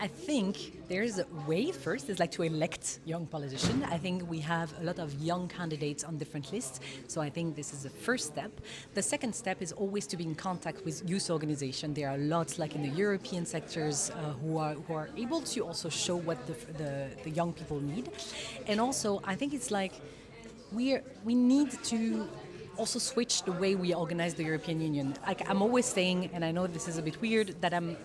I think there's a way first is like to elect young politicians. I think we have a lot of young candidates on different lists, so I think this is the first step. The second step is always to be in contact with youth organizations. There are lots like in the European sectors who are able to also show what the young people need. And also I think it's like we need to also switch the way we organize the European Union. Like I'm always saying, and I know this is a bit weird, that I'm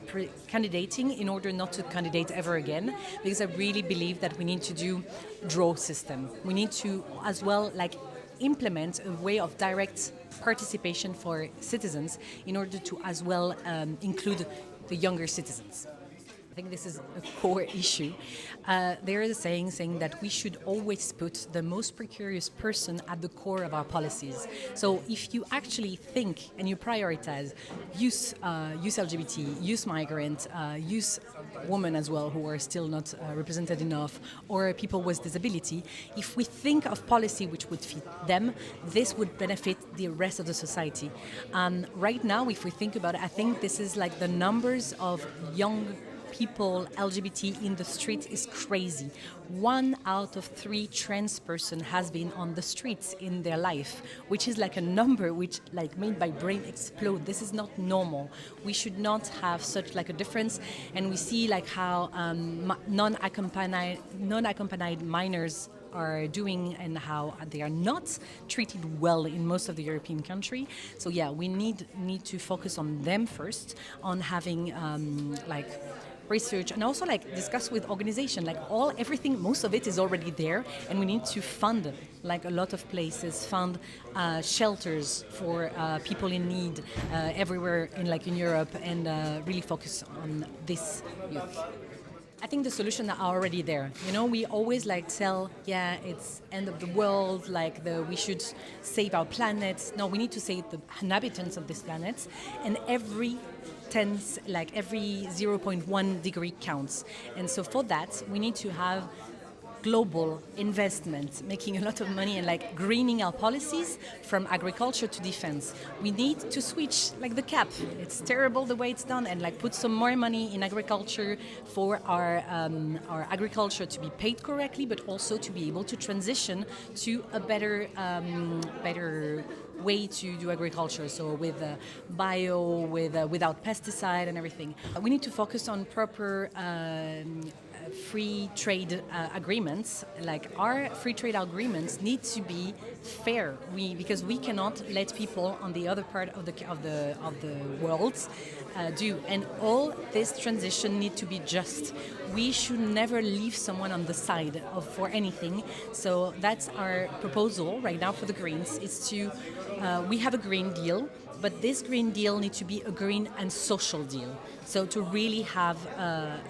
candidating in order not to candidate ever again, because I really believe that we need to do draw system. We need to as well like implement a way of direct participation for citizens in order to as well include the younger citizens. I think this is a core issue. There is a saying that we should always put the most precarious person at the core of our policies. So if you actually think and you prioritize youth LGBT, youth migrant, youth women as well who are still not represented enough, or people with disability, if we think of policy which would fit them, this would benefit the rest of the society. Right now, if we think about it, I think this is like the numbers of young people LGBT in the streets is crazy. 1 out of 3 trans person has been on the streets in their life, which is like a number which like made my brain explode. This is not normal. We should not have such like a difference. And we see like how non-accompanied minors are doing and how they are not treated well in most of the European country. So yeah, we need to focus on them first, on having like research and also like discuss with organization, like everything, most of it is already there, and we need to fund like a lot of places, fund shelters for people in need everywhere in Europe, and really focus on this youth. I think the solutions are already there. You know, we always like tell, yeah, it's end of the world, like we should save our planet. No, we need to save the inhabitants of this planet, and every 0.1 degree counts. And so for that, we need to have global investment, making a lot of money and like greening our policies from agriculture to defense. We need to switch like the cap. It's terrible the way it's done, and like put some more money in agriculture for our agriculture to be paid correctly, but also to be able to transition to a better way to do agriculture. So with bio, without pesticide and everything. We need to focus on proper free trade agreements. Like our free trade agreements need to be fair. Because we cannot let people on the other part of the world do. And all this transition need to be just. We should never leave someone on the side for anything. So that's our proposal right now for the Greens. Is to we have a Green Deal, but this Green Deal needs to be a green and social deal. So to really have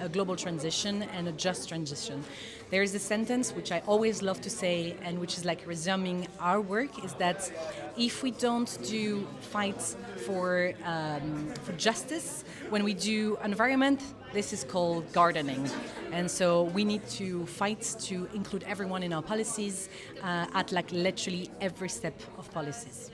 a global transition and a just transition. There is a sentence which I always love to say, and which is like resuming our work, is that if we don't do fights for justice, when we do environment, this is called gardening. And so we need to fight to include everyone in our policies at like literally every step of policies.